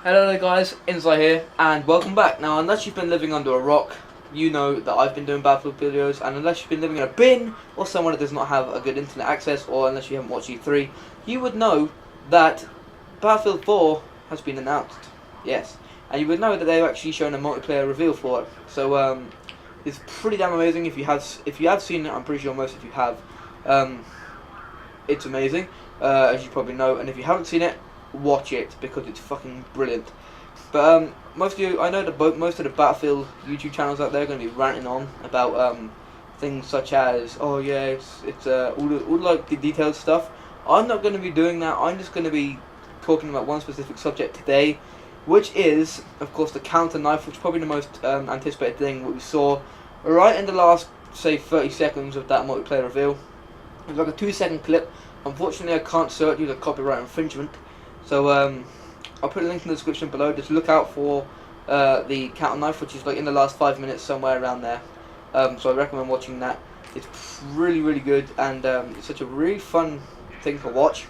Hello there guys, Insight here, and welcome back. Now, unless you've been living under a rock, you know that I've been doing Battlefield videos, and unless you've been living in a bin, or somewhere that does not have a good internet access, or unless you haven't watched E3, you would know that Battlefield 4 has been announced. Yes. And you would know that they've actually shown a multiplayer reveal for it. So, it's pretty damn amazing. If you have seen it, I'm pretty sure most of you have. It's amazing, as you probably know, and if you haven't seen it, watch it because it's fucking brilliant. But most of you, I know that most of the Battlefield YouTube channels out there are going to be ranting on about things such as, oh yeah, it's all like the detailed stuff. I'm not going to be doing that. I'm just going to be talking about one specific subject today, which is, of course, the counter knife, which is probably the most anticipated thing that we saw right in the last, say, 30 seconds of that multiplayer reveal. It was like a 2-second clip. Unfortunately, I can't search due to copyright infringement. So I'll put a link in the description below. Just look out for the counter knife, which is like in the last 5 minutes, somewhere around there. So I recommend watching that. It's really good, and it's such a really fun thing to watch.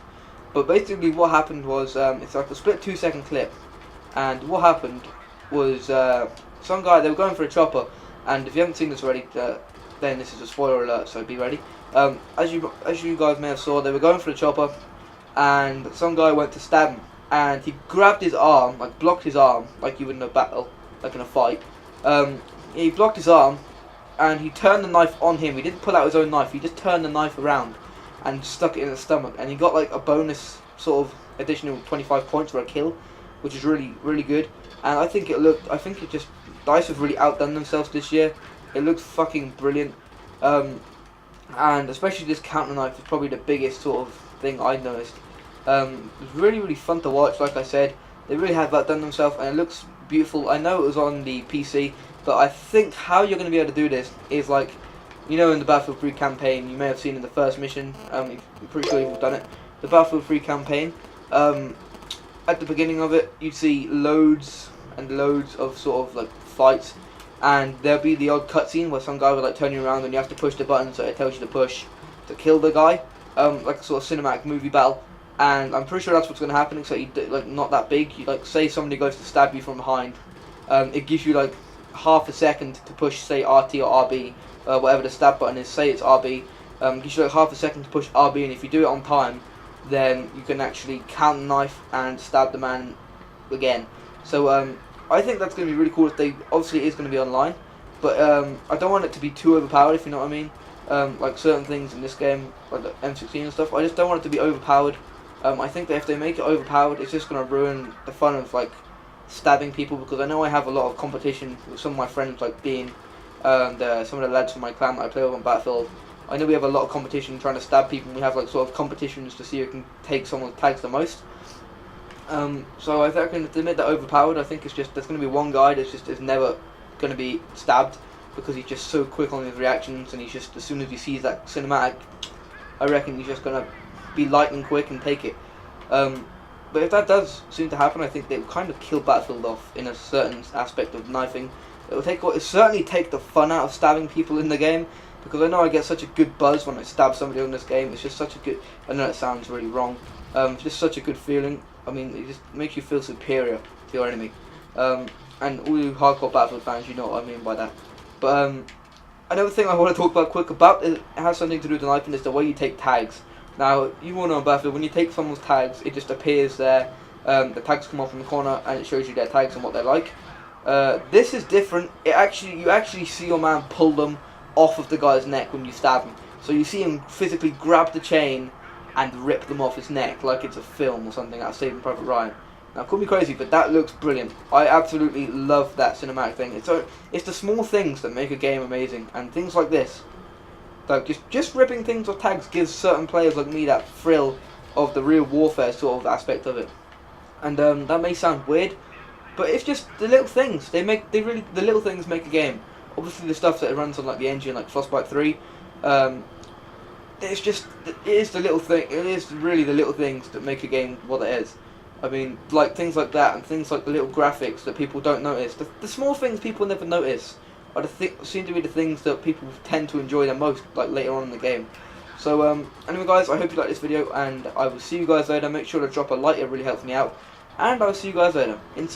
But basically, what happened was it's like a split 2-second clip, and what happened was some guy, they were going for a chopper, and if you haven't seen this already, then this is a spoiler alert, so be ready. As you guys may have saw, they were going for the chopper, and some guy went to stab him, and he grabbed his arm, like blocked his arm, like you would in a battle, like in a fight. He blocked his arm, and he turned the knife on him. He didn't pull out his own knife, he just turned the knife around and stuck it in his stomach, and he got like a bonus sort of additional 25 points for a kill, which is really good. And I think DICE have really outdone themselves this year. It looks fucking brilliant, and especially this counter knife is probably the biggest sort of thing I noticed. It's really fun to watch. Like I said, they really have outdone themselves, and it looks beautiful. I know it was on the PC, but I think how you're going to be able to do this is like, you know, in the Battlefield 3 campaign, you may have seen in the first mission, I'm pretty sure you've all done it, the Battlefield 3 campaign, at the beginning of it, you'd see loads and loads of sort of like fights, and there'll be the odd cutscene where some guy will like turn you around and you have to push the button so it tells you to push to kill the guy, like a sort of cinematic movie battle. And I'm pretty sure that's what's going to happen, except you like not that big. You, like, say somebody goes to stab you from behind, it gives you like half a second to push, say RT or RB, whatever the stab button is. Say it's RB, gives you like half a second to push RB, and if you do it on time, then you can actually counter knife and stab the man again. So I think that's going to be really cool. If they obviously it is going to be online, but I don't want it to be too overpowered, if you know what I mean. Like certain things in this game, like the M16 and stuff, I just don't want it to be overpowered. I think that if they make it overpowered, it's just going to ruin the fun of like stabbing people, because I know I have a lot of competition with some of my friends, like Dean and some of the lads from my clan that I play with on Battlefield. I know we have a lot of competition trying to stab people, and we have like sort of competitions to see who can take someone's tags the most. So I think if they make that overpowered, I think it's just there's going to be one guy that's just is never going to be stabbed, because he's just so quick on his reactions, and he's just, as soon as he sees that cinematic, I reckon he's just going to be lightning quick and take it. But if that does seem to happen, I think they will kind of kill Battlefield off in a certain aspect of knifing. It'll certainly take the fun out of stabbing people in the game, because I know I get such a good buzz when I stab somebody in this game. It's just such a good, I know it sounds really wrong, it's just such a good feeling. I mean, it just makes you feel superior to your enemy. And all you hardcore Battlefield fans, you know what I mean by that. But another thing I want to talk about quick about it has something to do with the knifing, is the way you take tags. Now, you all know on Battlefield, when you take someone's tags, it just appears there. The tags come up in the corner, and it shows you their tags and what they're like. This is different. You actually see your man pull them off of the guy's neck when you stab him. So you see him physically grab the chain and rip them off his neck like it's a film or something out of Saving Private Ryan. Now, call me crazy, but that looks brilliant. I absolutely love that cinematic thing. It's the small things that make a game amazing, and things like this. Like just ripping things off tags gives certain players like me that thrill of the real warfare sort of aspect of it. And that may sound weird, but it's just the little things. The little things make a game. Obviously the stuff that runs on like the engine, like Frostbite 3, it is the little thing. It is really the little things that make a game what it is. I mean, like things like that, and things like the little graphics that people don't notice. The small things people never notice are seem to be the things that people tend to enjoy the most, like later on in the game. So anyway guys, I hope you like this video, and I will see you guys later. Make sure to drop a like, it really helps me out. and I'll see you guys later. Inside.